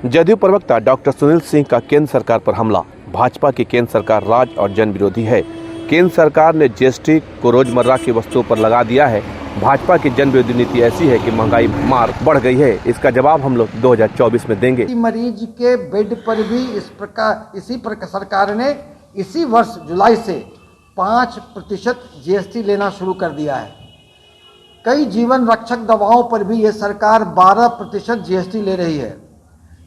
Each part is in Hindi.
जदयू प्रवक्ता डॉक्टर सुनील सिंह का केंद्र सरकार पर हमला। भाजपा की केंद्र सरकार राज और जन विरोधी है। केंद्र सरकार ने जीएसटी को रोजमर्रा की वस्तुओं पर लगा दिया है। भाजपा की जन विरोधी नीति ऐसी है कि महंगाई मार बढ़ गई है। इसका जवाब हम लोग 2024 में देंगे। मरीज के बेड पर भी इसी प्रकार सरकार ने इसी वर्ष जुलाई से 5% जीएसटी लेना शुरू कर दिया है। कई जीवन रक्षक दवाओं पर भी ये सरकार 12% जीएसटी ले रही है।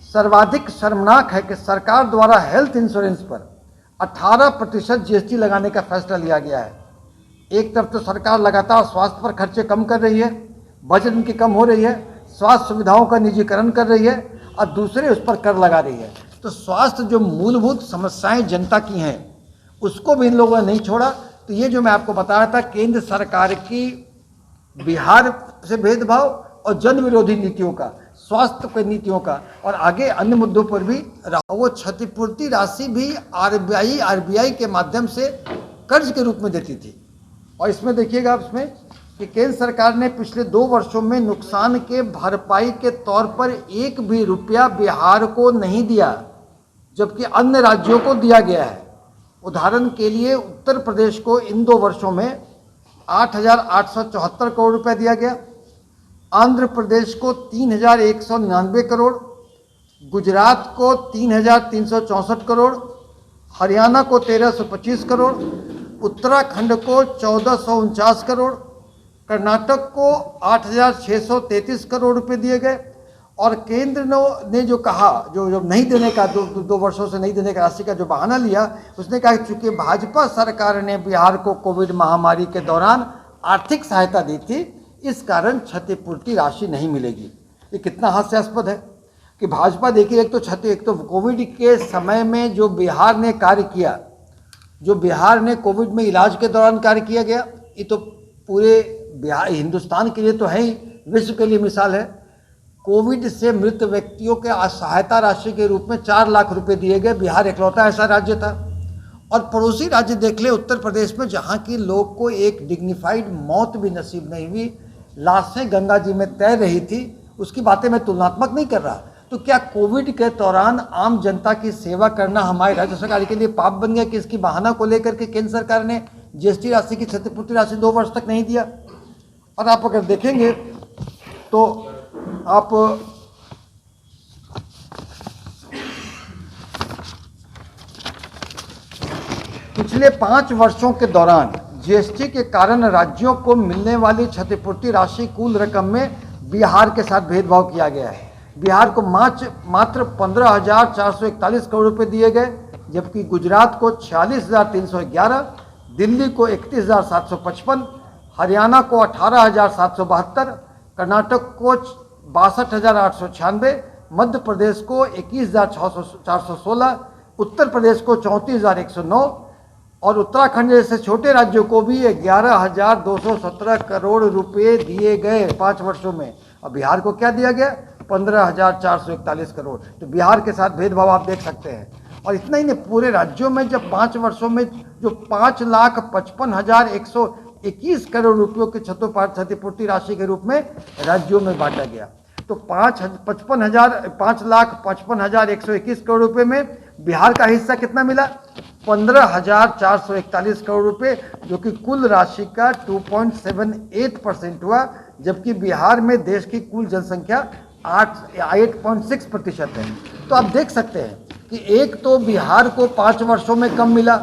सर्वाधिक शर्मनाक है कि सरकार द्वारा हेल्थ इंश्योरेंस पर 18% जीएसटी लगाने का फैसला लिया गया है। एक तरफ तो सरकार लगातार स्वास्थ्य पर खर्चे कम कर रही है, बजट इनकी कम हो रही है, स्वास्थ्य सुविधाओं का निजीकरण कर रही है, और दूसरे उस पर कर लगा रही है। तो स्वास्थ्य जो मूलभूत समस्याएं जनता की हैं उसको भी इन लोगों ने नहीं छोड़ा। तो ये जो मैं आपको बता रहा था, केंद्र सरकार की बिहार से भेदभाव और जन विरोधी नीतियों का, स्वास्थ्य की नीतियों का, और आगे अन्य मुद्दों पर भी वो क्षतिपूर्ति राशि भी आरबीआई के माध्यम से कर्ज के रूप में देती थी। और इसमें देखिएगा इसमें कि केंद्र सरकार ने पिछले 2 वर्षों में नुकसान के भरपाई के तौर पर 1 भी रुपया बिहार को नहीं दिया, जबकि अन्य राज्यों को दिया गया है। उदाहरण के लिए उत्तर प्रदेश को इन 2 वर्षों में 8,874 करोड़ रुपया दिया गया, आंध्र प्रदेश को 3,199 करोड़, गुजरात को 3,364 करोड़, हरियाणा को 1,325 करोड़, उत्तराखंड को 1,449 करोड़, कर्नाटक को 8,633 करोड़ रुपए दिए गए। और केंद्र ने जो कहा, जो नहीं देने का, 2 वर्षों से नहीं देने का राशि का जो बहाना लिया, उसने कहा कि चूंकि भाजपा सरकार ने बिहार को कोविड महामारी के दौरान आर्थिक सहायता दी थी, इस कारण क्षतिपूर्ति राशि नहीं मिलेगी। ये कितना हास्यास्पद है कि भाजपा, देखिए, एक तो कोविड के समय में जो बिहार ने कार्य किया, जो बिहार ने कोविड में इलाज के दौरान कार्य किया गया, ये तो पूरे बिहार हिंदुस्तान के लिए तो है ही, विश्व के लिए मिसाल है। कोविड से मृत व्यक्तियों के सहायता राशि के रूप में 4 लाख रुपए दिए गए। बिहार इकलौता ऐसा राज्य था। और पड़ोसी राज्य देख ले, उत्तर प्रदेश में, जहाँ की लोग को एक डिग्निफाइड मौत भी नसीब नहीं हुई, लाशें गंगा जी में तैर रही थी, उसकी बातें मैं तुलनात्मक नहीं कर रहा। तो क्या कोविड के दौरान आम जनता की सेवा करना हमारी राज्य सरकार के लिए पाप बन गया कि इसकी बहाना को लेकर के केंद्र सरकार ने जीएसटी राशि की क्षतिपूर्ति राशि 2 वर्ष तक नहीं दिया? और आप अगर देखेंगे तो आप पिछले 5 वर्षों के दौरान जीएसटी के कारण राज्यों को मिलने वाली क्षतिपूर्ति राशि कुल रकम में बिहार के साथ भेदभाव किया गया है। बिहार को मात्र 15,441 करोड़ रुपए दिए गए, जबकि गुजरात को 46,311, दिल्ली को 31,755, हरियाणा को 18,772, कर्नाटक को 62,896, मध्य प्रदेश को 21,416, उत्तर प्रदेश को 34,109, और उत्तराखंड जैसे छोटे राज्यों को भी 11,217 करोड़ रुपए दिए गए 5 वर्षों में। और बिहार को क्या दिया गया? 15,441 करोड़। तो बिहार के साथ भेदभाव आप देख सकते हैं। और इतना ही नहीं, पूरे राज्यों में जब 5 वर्षों में जो 5,55,121 करोड़ रुपयों की क्षतिपूर्ति राशि के रूप में राज्यों में बांटा गया, तो 5,55,121 करोड़ रुपए में बिहार का हिस्सा कितना मिला? 15,441 करोड़ रुपए, जो कि कुल राशि का 2.78% हुआ, जबकि बिहार में देश की कुल जनसंख्या 8.6% है। तो आप देख सकते हैं कि एक तो बिहार को 5 वर्षों में कम मिला,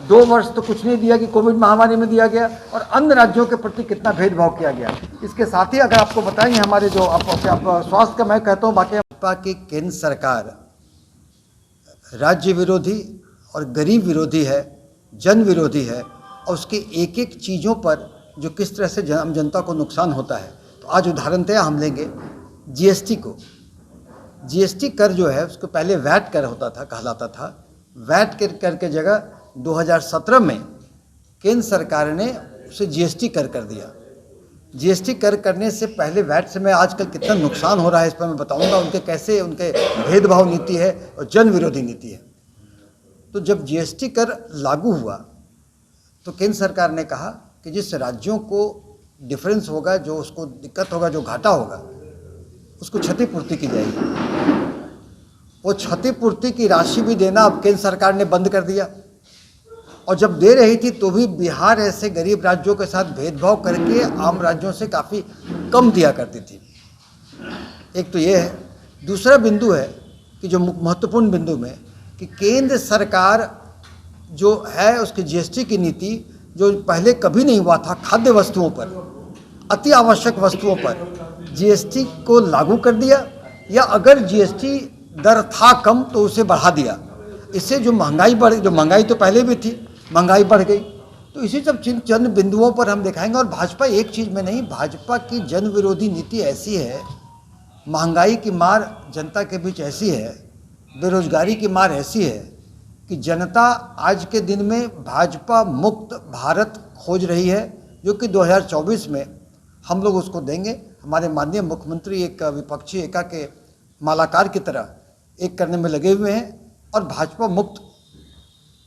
2 वर्ष तो कुछ नहीं दिया कि कोविड महामारी में दिया गया, और अन्य राज्यों के प्रति कितना भेदभाव किया गया। इसके साथ ही अगर आपको बताएंगे हमारे जो आप स्वास्थ्य का मैं कहता हूँ, बाकी की केंद्र सरकार राज्य विरोधी और गरीब विरोधी है, जन विरोधी है, और उसके एक एक चीज़ों पर जो किस तरह से आम जनता को नुकसान होता है। तो आज उदाहरणतः हम लेंगे जीएसटी को। जीएसटी कर जो है उसको पहले वैट कर होता था, कहलाता था। वैट कर के जगह 2017 में केंद्र सरकार ने उसे जीएसटी कर दिया। जीएसटी कर करने से पहले वैट से मैं आजकल कितना नुकसान हो रहा है इस पर मैं बताऊंगा, उनके कैसे उनके भेदभाव नीति है और जन विरोधी नीति है। तो जब जीएसटी कर लागू हुआ तो केंद्र सरकार ने कहा कि जिस राज्यों को डिफरेंस होगा, जो उसको दिक्कत होगा, जो घाटा होगा, उसको क्षतिपूर्ति की जाएगी। वो क्षतिपूर्ति की राशि भी देना अब केंद्र सरकार ने बंद कर दिया। और जब दे रही थी तो भी बिहार ऐसे गरीब राज्यों के साथ भेदभाव करके आम राज्यों से काफ़ी कम दिया करती थी। एक तो ये है। दूसरा बिंदु है कि जो महत्वपूर्ण बिंदु में कि केंद्र सरकार जो है उसकी जीएसटी की नीति जो पहले कभी नहीं हुआ था, खाद्य वस्तुओं पर, अति आवश्यक वस्तुओं पर जीएसटी को लागू कर दिया, या अगर जीएसटी दर था कम तो उसे बढ़ा दिया। इससे जो महंगाई बढ़, जो महंगाई तो पहले भी थी, महंगाई बढ़ गई। तो इसी सब चंद बिंदुओं पर हम दिखाएंगे। और भाजपा एक चीज़ में नहीं, भाजपा की जन विरोधी नीति ऐसी है, महंगाई की मार जनता के बीच ऐसी है, बेरोजगारी की मार ऐसी है कि जनता आज के दिन में भाजपा मुक्त भारत खोज रही है, जो कि 2024 में हम लोग उसको देंगे। हमारे माननीय मुख्यमंत्री एक विपक्षी एका के मालाकार की तरह एक करने में लगे हुए हैं, और भाजपा मुक्त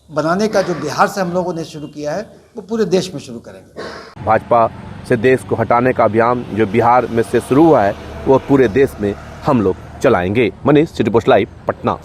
बनाने का जो बिहार से हम लोगों ने शुरू किया है वो पूरे देश में शुरू करेंगे। भाजपा से देश को हटाने का अभियान जो बिहार में से शुरू हुआ है वो पूरे देश में हम लोग चलाएंगे। Manish, city post live, Patna.